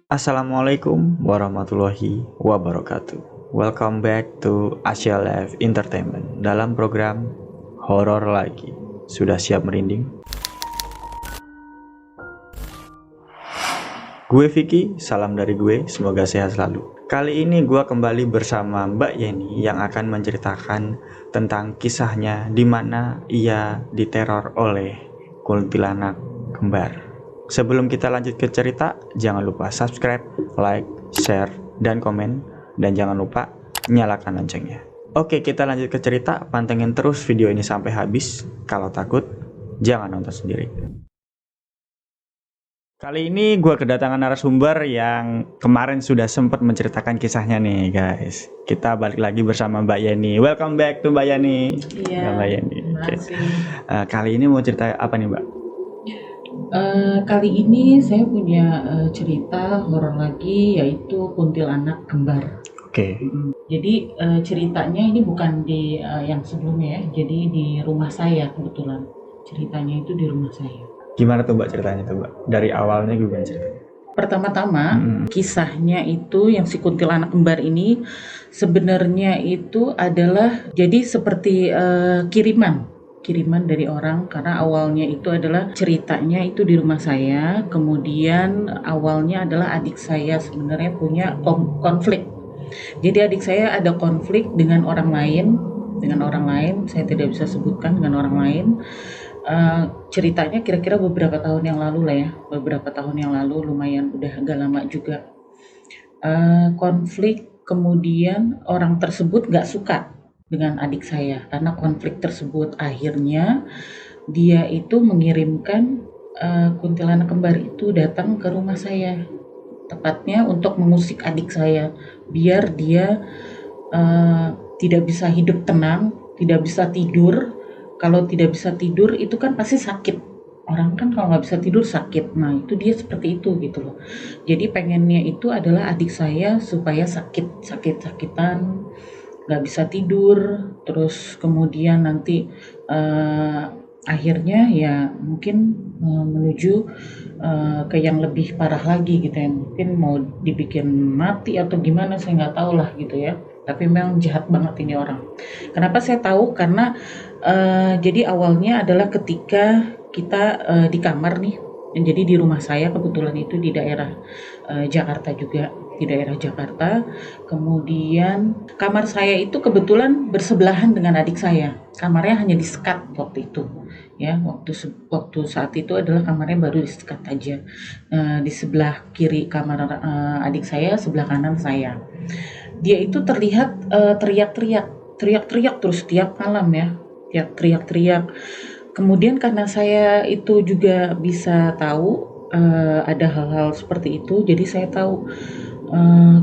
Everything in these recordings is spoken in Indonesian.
Assalamualaikum warahmatullahi wabarakatuh. Welcome back to Asia Live Entertainment dalam program Horor Lagi. Sudah siap merinding? Gue Vicky, salam dari gue, semoga sehat selalu. Kali ini gue kembali bersama Mbak Yeni yang akan menceritakan tentang kisahnya di mana ia diteror oleh kuntilanak kembar. Sebelum kita lanjut ke cerita, jangan lupa subscribe, like, share, dan komen. Dan jangan lupa nyalakan loncengnya. Oke, kita lanjut ke cerita. Pantengin terus video ini sampai habis. Kalau takut, jangan nonton sendiri. Kali ini gue kedatangan narasumber yang kemarin sudah sempat menceritakan kisahnya nih guys. Kita balik lagi bersama Mbak Yeni. Welcome back to Mbak Yeni. Iya, Mbak Yeni. terima kasih. Kali ini mau cerita apa nih Mbak? Kali ini saya punya cerita horor lagi, yaitu kuntilanak kembar. Oke. Jadi ceritanya ini bukan di yang sebelumnya ya, jadi di rumah saya kebetulan. Ceritanya itu di rumah saya. Gimana tuh Mbak ceritanya tuh Mbak? Dari awalnya gimana ceritanya? Pertama-tama kisahnya itu yang si kuntilanak kembar ini sebenarnya itu adalah jadi seperti kiriman dari orang, karena awalnya itu adalah ceritanya itu di rumah saya. Kemudian awalnya adalah adik saya sebenarnya punya konflik. Jadi adik saya ada konflik dengan orang lain, saya tidak bisa sebutkan dengan orang lain. Ceritanya kira-kira beberapa tahun yang lalu lah ya, lumayan udah agak lama juga. Konflik, kemudian orang tersebut gak suka dengan adik saya karena konflik tersebut. Akhirnya dia itu mengirimkan kuntilanak kembar itu datang ke rumah saya, tepatnya untuk mengusik adik saya biar dia tidak bisa hidup tenang, tidak bisa tidur. Kalau tidak bisa tidur itu kan pasti sakit. Orang kan kalau nggak bisa tidur sakit. Nah itu dia seperti itu gitu loh. Jadi pengennya itu adalah adik saya supaya sakit-sakitan, nggak bisa tidur, terus kemudian nanti akhirnya ya mungkin menuju ke yang lebih parah lagi gitu ya, mungkin mau dibikin mati atau gimana, saya nggak tahu lah gitu ya. Tapi memang jahat banget ini orang. Kenapa saya tahu? Karena jadi awalnya adalah ketika kita di kamar nih, jadi di rumah saya kebetulan itu di daerah Jakarta juga, di daerah Jakarta. Kemudian kamar saya itu kebetulan bersebelahan dengan adik saya. Kamarnya hanya disekat waktu itu. Ya, waktu saat itu adalah kamarnya baru disekat aja. Di sebelah kiri kamar adik saya, sebelah kanan saya. Dia itu terlihat teriak-teriak terus setiap malam ya, teriak-teriak. Kemudian karena saya itu juga bisa tahu ada hal-hal seperti itu, jadi saya tahu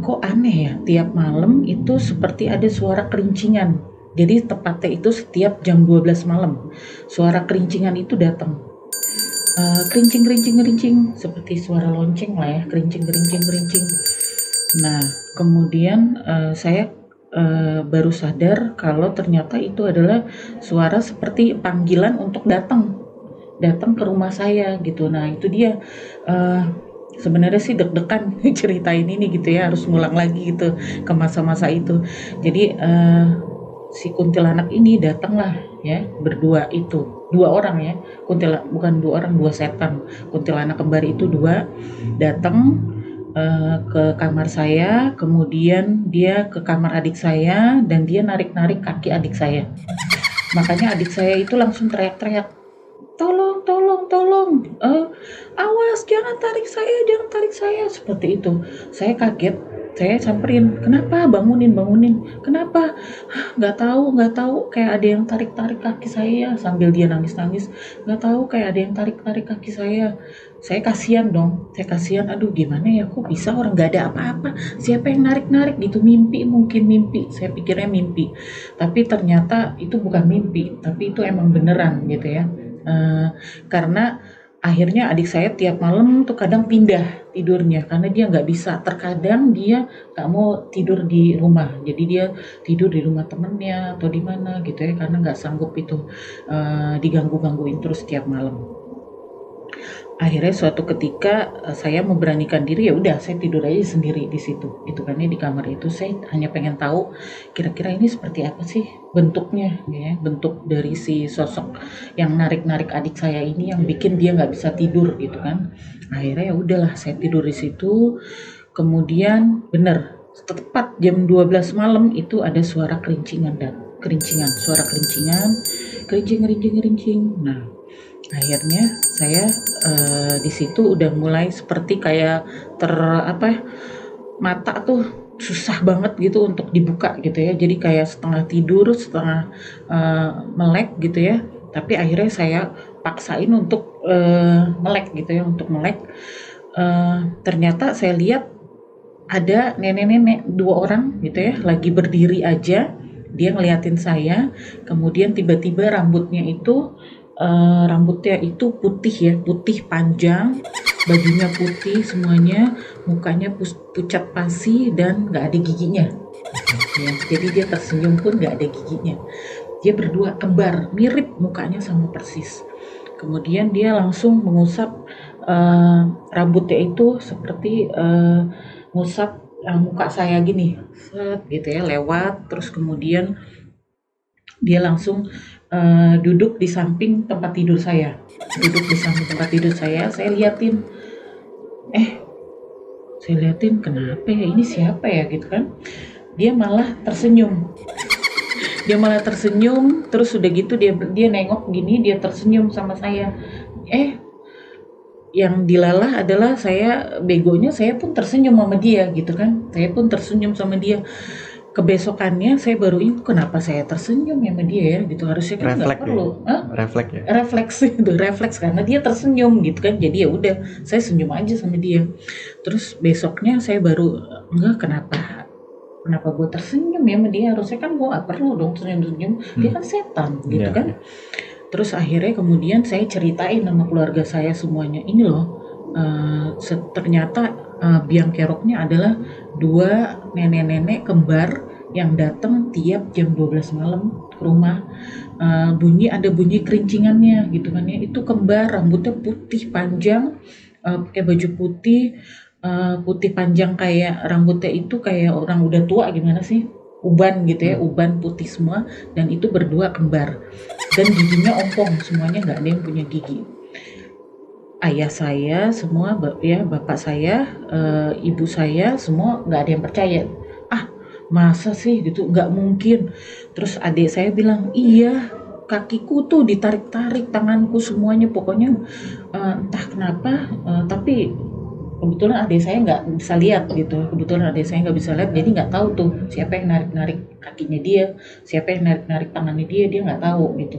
kok aneh ya, tiap malam itu seperti ada suara kerincingan. Jadi tepatnya itu setiap jam 12 malam suara kerincingan itu datang. Kerincing seperti suara lonceng lah ya, kerincing. Nah kemudian saya baru sadar kalau ternyata itu adalah suara seperti panggilan untuk datang ke rumah saya gitu. Nah itu dia, sebenarnya sih deg-degan ceritain ini gitu ya, harus ngulang lagi gitu ke masa-masa itu. Jadi si kuntilanak ini datanglah ya, berdua itu, 2 orang ya, bukan 2 orang, 2 setan. Kuntilanak kembar itu 2 datang ke kamar saya, kemudian dia ke kamar adik saya dan dia narik-narik kaki adik saya. Makanya adik saya itu langsung teriak-teriak, tolong, awas, jangan tarik saya, seperti itu. Saya kaget, saya samperin, kenapa, bangunin, kenapa? Nggak tahu, kayak ada yang tarik kaki saya, sambil dia nangis, nggak tahu, kayak ada yang tarik kaki saya kasihan dong, aduh gimana ya, kok bisa orang nggak ada apa-apa, siapa yang narik gitu, mungkin mimpi, saya pikirnya mimpi, tapi ternyata itu bukan mimpi, tapi itu emang beneran gitu ya. Karena Akhirnya adik saya tiap malam tuh kadang pindah tidurnya karena dia nggak bisa. Terkadang dia nggak mau tidur di rumah, jadi dia tidur di rumah temennya atau di mana gitu ya karena nggak sanggup itu diganggu-gangguin terus tiap malam. Akhirnya suatu ketika saya memberanikan diri, ya udah saya tidur aja sendiri di situ gitu kan ya, di kamar itu. Saya hanya pengen tahu kira-kira ini seperti apa sih bentuknya ya, bentuk dari si sosok yang narik-narik adik saya ini yang bikin dia nggak bisa tidur gitu kan. Akhirnya ya udahlah saya tidur di situ. Kemudian bener tepat jam 12 malam itu ada suara kerincingan dan kerincingan, suara kerincingan, kerincing kerincing kerincing. Nah, akhirnya saya di situ udah mulai seperti kayak apa ya, mata tuh susah banget gitu untuk dibuka gitu ya. Jadi kayak setengah tidur, setengah melek gitu ya. Tapi akhirnya saya paksain untuk melek gitu ya, untuk melek. Ternyata saya lihat ada nenek-nenek 2 orang gitu ya, lagi berdiri aja. Dia ngeliatin saya, kemudian tiba-tiba rambutnya itu putih ya, putih panjang, bajunya putih semuanya, mukanya pucat pasi dan nggak ada giginya. Ya, jadi dia tersenyum pun nggak ada giginya. Dia berdua kembar, mirip mukanya sama persis. Kemudian dia langsung mengusap rambutnya itu seperti ngusap muka saya gini, set gitu ya, lewat. Terus kemudian dia langsung duduk di samping tempat tidur saya. Duduk di samping tempat tidur saya liatin. Saya liatin, kenapa ya, ini siapa ya gitu kan. Dia malah tersenyum. Dia malah tersenyum, terus udah gitu dia nengok gini, dia tersenyum sama saya. Yang dilalah adalah saya, begonya saya pun tersenyum sama dia gitu kan. Saya pun tersenyum sama dia. Kebesokannya saya baru ingat kenapa saya tersenyum sama dia ya gitu, harusnya kan nggak perlu refleks ya, refleks itu, refleks karena dia tersenyum gitu kan. Jadi ya udah saya senyum aja sama dia. Terus besoknya saya baru enggak, kenapa gue tersenyum ya sama dia, harusnya kan gue nggak perlu dong senyum-senyum, dia kan setan gitu kan. Terus akhirnya kemudian saya ceritain sama keluarga saya semuanya, ini loh ternyata biang keroknya adalah 2 nenek-nenek kembar yang datang tiap jam 12 malam ke rumah. Ada bunyi kerincingannya gitu kan ya. Itu kembar, rambutnya putih panjang, pakai baju putih, putih panjang kayak rambutnya itu kayak orang udah tua gimana sih? Uban gitu ya, uban putih semua, dan itu berdua kembar. Dan giginya ompong, semuanya nggak ada yang punya gigi. Ayah saya semua, bapak saya, ibu saya semua nggak ada yang percaya. Masa sih gitu, nggak mungkin. Terus adik saya bilang, iya, kakiku tuh ditarik-tarik, tanganku semuanya, pokoknya entah kenapa, tapi kebetulan adik saya nggak bisa lihat gitu. Jadi nggak tahu tuh siapa yang narik-narik kakinya dia, siapa yang narik-narik tangannya dia nggak tahu gitu.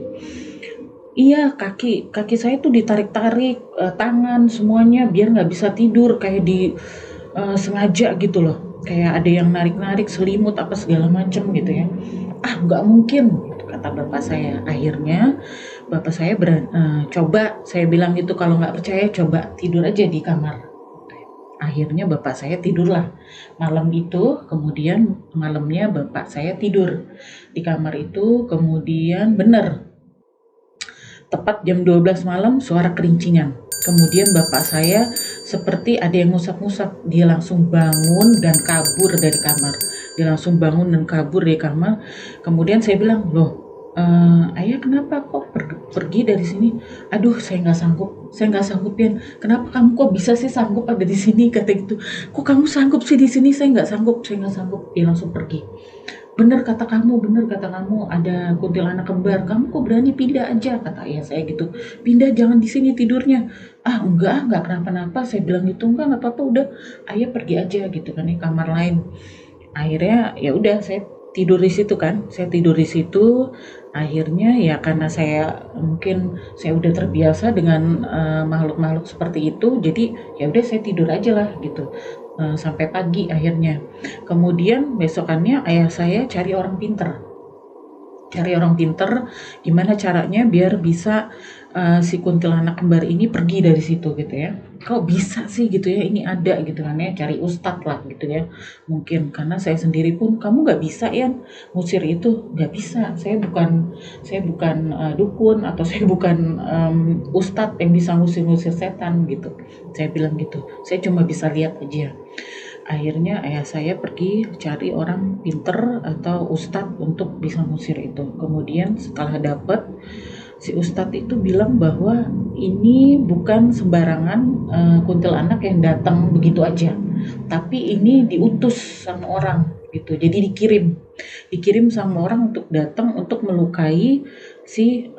Iya, kaki saya tuh ditarik-tarik, tangan semuanya biar nggak bisa tidur, kayak sengaja gitu loh. Kayak ada yang narik-narik selimut apa segala macem gitu ya. Nggak mungkin, gitu kata bapak saya. Akhirnya bapak saya coba, saya bilang gitu, kalau nggak percaya coba tidur aja di kamar. Akhirnya bapak saya tidurlah malam itu. Kemudian malamnya bapak saya tidur di kamar itu. Kemudian bener, tepat jam 12 malam suara kerincingan. Kemudian bapak saya seperti ada yang ngusap-ngusap. Dia langsung bangun dan kabur dari kamar. Kemudian saya bilang, loh, ayah kenapa kok pergi dari sini? Aduh, saya nggak sanggup ya. Kenapa kamu kok bisa sih sanggup ada di sini, kata gitu. Kok kamu sanggup sih di sini? Saya nggak sanggup. Dia langsung pergi. Bener kata kamu, ada kuntilanak kembar. Kamu kok berani pindah aja, kata ayah saya gitu. Pindah, jangan di sini tidurnya. Enggak kenapa-napa. Saya bilang gitu, enggak apa-apa, udah ayah pergi aja gitu kan, di kamar lain. Akhirnya ya udah saya tidur di situ. Akhirnya ya karena mungkin saya udah terbiasa dengan makhluk-makhluk seperti itu, jadi ya udah saya tidur aja lah gitu. Sampai pagi akhirnya. Kemudian besokannya ayah saya cari orang pinter cari orang pinter, gimana caranya biar bisa si kuntilanak kembar ini pergi dari situ gitu ya. Kok bisa sih gitu ya, ini ada gitu kan ya, cari ustadz lah gitu ya. Mungkin karena saya sendiri pun, kamu nggak bisa ya ngusir itu, nggak bisa. Saya bukan dukun, atau saya bukan ustadz yang bisa ngusir-ngusir setan gitu. Saya bilang gitu, saya cuma bisa lihat aja. Akhirnya ayah saya pergi cari orang pinter atau ustadz untuk bisa ngusir itu. Kemudian setelah dapet, si ustadz itu bilang bahwa ini bukan sembarangan kuntilanak yang datang begitu aja, tapi ini diutus sama orang gitu. Jadi dikirim sama orang untuk datang untuk melukai si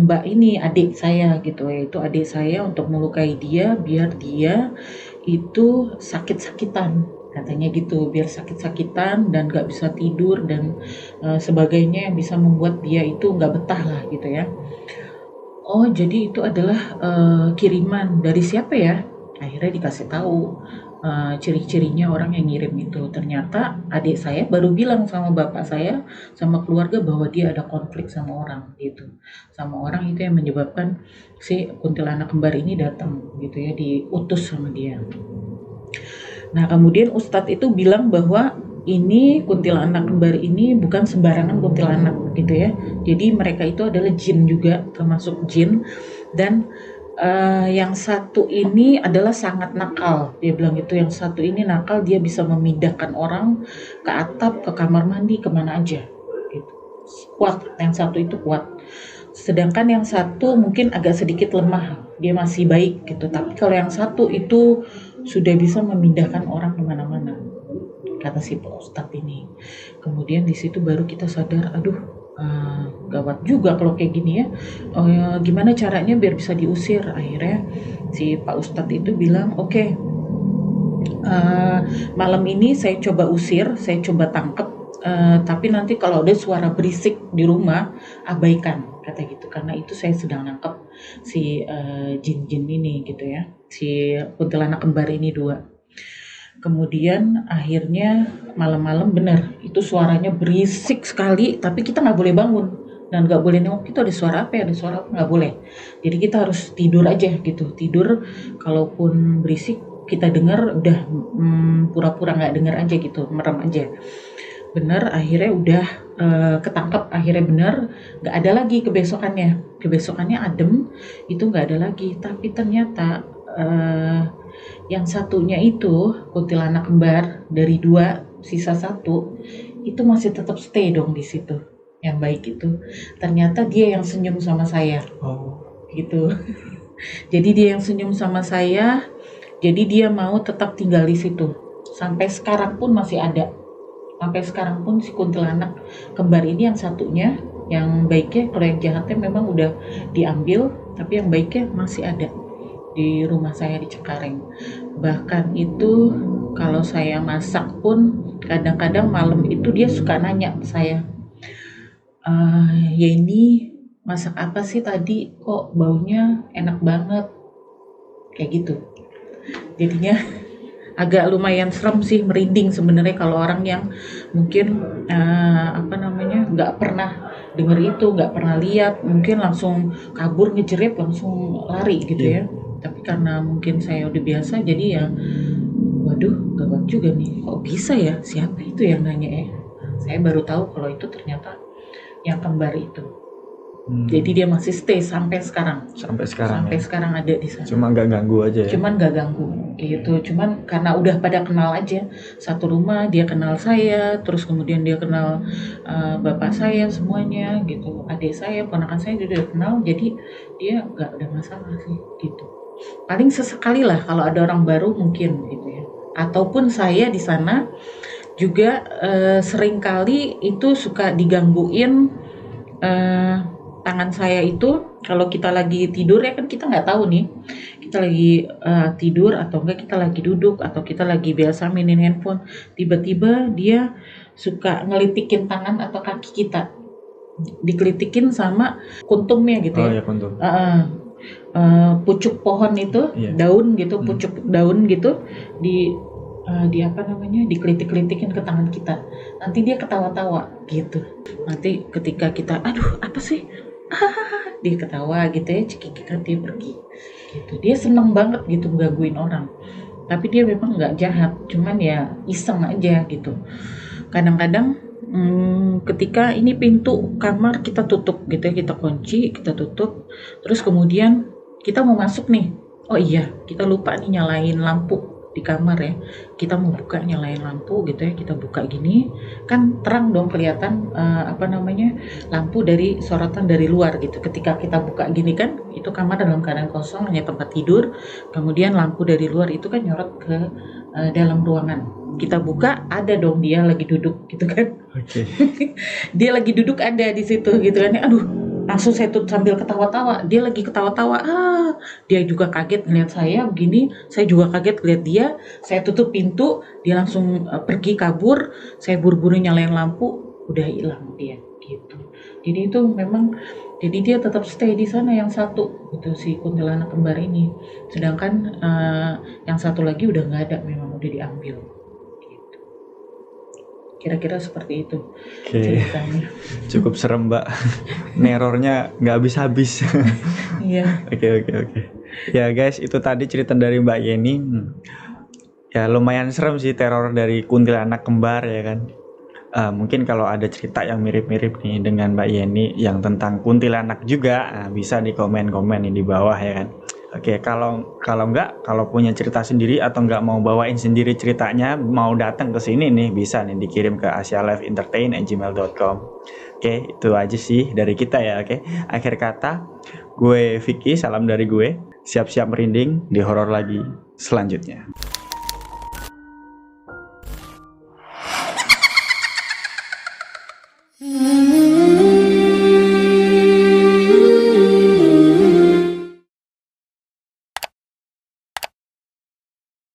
mbak ini, adik saya gitu, yaitu adik saya, untuk melukai dia biar dia itu sakit-sakitan, katanya gitu, biar sakit-sakitan dan gak bisa tidur dan sebagainya yang bisa membuat dia itu gak betah lah gitu ya. Oh, jadi itu adalah kiriman dari siapa ya? Akhirnya dikasih tahu ciri-cirinya orang yang ngirim itu. Ternyata adik saya baru bilang sama bapak saya, sama keluarga, bahwa dia ada konflik sama orang gitu. Sama orang itu yang menyebabkan si kuntilanak kembar ini datang gitu ya, diutus sama dia. Nah, kemudian ustadz itu bilang bahwa ini kuntilanak kembar ini bukan sembarangan kuntilanak gitu ya. Jadi mereka itu adalah jin juga, termasuk jin. Dan yang satu ini adalah sangat nakal. Dia bilang gitu, yang satu ini nakal, dia bisa memindahkan orang ke atap, ke kamar mandi, kemana aja gitu. Kuat, yang satu itu kuat. Sedangkan yang satu mungkin agak sedikit lemah, dia masih baik gitu. Tapi kalau yang satu itu sudah bisa memindahkan orang kemana-mana, kata si Pak Ustadz ini. Kemudian di situ baru kita sadar, aduh, gawat juga kalau kayak gini ya. Gimana caranya biar bisa diusir? Akhirnya si Pak Ustadz itu bilang, oke, malam ini saya coba usir, saya coba tangkap, tapi nanti kalau ada suara berisik di rumah, abaikan, kata gitu, karena itu saya sedang nangkep si jin-jin ini gitu ya, si kuntilanak kembar ini dua. Kemudian akhirnya malam-malam benar, itu suaranya berisik sekali, tapi kita nggak boleh bangun dan nggak boleh nengok itu ada suara apa ya, ada suara apa, nggak boleh. Jadi kita harus tidur aja gitu, tidur, kalaupun berisik kita dengar udah pura-pura nggak dengar aja gitu, merem aja. Bener, akhirnya udah ketangkep, akhirnya bener, nggak ada lagi kebesokannya adem, itu nggak ada lagi. Tapi ternyata yang satunya itu kuntilanak kembar dari dua, sisa satu, itu masih tetap stay dong di situ. Yang baik itu, ternyata dia yang senyum sama saya. Oh, Gitu. Jadi dia yang senyum sama saya, jadi dia mau tetap tinggal di situ. Sampai sekarang pun masih ada. Sampai sekarang pun si kuntilanak kembar ini yang satunya, yang baiknya, kalau yang jahatnya memang udah diambil, tapi yang baiknya masih ada di rumah saya di Cengkareng. Bahkan itu kalau saya masak pun kadang-kadang malam itu dia suka nanya ke saya, ya ini masak apa sih tadi, kok baunya enak banget, kayak gitu. Jadinya agak lumayan serem sih, merinding sebenarnya kalau orang yang mungkin nggak pernah denger itu, nggak pernah lihat, mungkin langsung kabur, ngejerit, langsung lari gitu ya. Tapi karena mungkin saya udah biasa, jadi ya waduh, gawat juga nih, kok bisa ya, siapa itu yang nanya ya. Saya baru tahu kalau itu ternyata yang kembar itu. Jadi dia masih stay sampai sekarang. sampai sekarang Sampai ya. sekarang ada di sana. Cuma nggak ganggu aja ya. Cuman gak ganggu gitu, cuman karena udah pada kenal aja, satu rumah, dia kenal saya, terus kemudian dia kenal bapak saya semuanya gitu, adik saya, ponakan saya juga udah kenal, jadi dia gak ada masalah sih gitu. Paling sesekali lah kalau ada orang baru mungkin gitu ya, ataupun saya di sana juga seringkali itu suka digangguin tangan saya itu. Kalau kita lagi tidur ya kan, kita nggak tahu nih kita lagi tidur atau enggak, kita lagi duduk atau kita lagi biasa mainin handphone, tiba-tiba dia suka ngelitikin tangan atau kaki kita, dikelitikin sama kuntumnya gitu Oh ya. ya, kuntum. Pucuk pohon itu, Iya. daun gitu, pucuk daun gitu, di dikelitik-kelitikin ke tangan kita. Nanti dia ketawa-tawa gitu. Nanti ketika kita, aduh apa sih? Dia ketawa gitu ya, cekikikan dia pergi. Gitu. Dia seneng banget gitu gangguin orang. Tapi dia memang nggak jahat, cuman ya iseng aja gitu. Kadang-kadang ketika ini pintu kamar kita tutup gitu ya, kita kunci, kita tutup, terus kemudian kita mau masuk nih. Oh iya, kita lupa nih nyalain lampu di kamar ya. Kita mau buka nyalain lampu gitu ya, kita buka gini, kan terang dong kelihatan lampu dari sorotan dari luar gitu. Ketika kita buka gini kan, itu kamar dalam keadaan kosong, hanya tempat tidur. Kemudian lampu dari luar itu kan nyorot ke dalam ruangan. Kita buka, ada dong dia lagi duduk gitu kan. Oke. Dia lagi duduk ada di situ gitu kan. Aduh, langsung saya tuh sambil ketawa-tawa. Dia lagi ketawa-tawa. Dia juga kaget ngeliat saya begini. Saya juga kaget ngeliat dia. Saya tutup pintu, dia langsung pergi kabur. Saya buru-buru nyalain lampu, udah hilang dia gitu. Jadi itu memang, jadi dia tetap stay di sana yang satu gitu, si kuntilanak kembar ini. Sedangkan yang satu lagi udah nggak ada, memang udah diambil. Gitu. Kira-kira seperti itu Oke. ceritanya. Cukup serem, Mbak. Nerornya nggak habis-habis. Iya. Oke. Ya guys, itu tadi cerita dari Mbak Yeni. Ya lumayan serem sih teror dari kuntilanak kembar ya kan. Mungkin kalau ada cerita yang mirip-mirip nih dengan Mbak Yeni yang tentang kuntilanak juga, bisa di komen-komen nih di bawah ya kan. Oke, kalau punya cerita sendiri atau nggak mau bawain sendiri ceritanya, mau datang ke sini nih, bisa nih dikirim ke asialiveentertain@gmail.com. Oke, itu aja sih dari kita ya. Oke, akhir kata, gue Vicky, salam dari gue. Siap-siap merinding di horor lagi selanjutnya.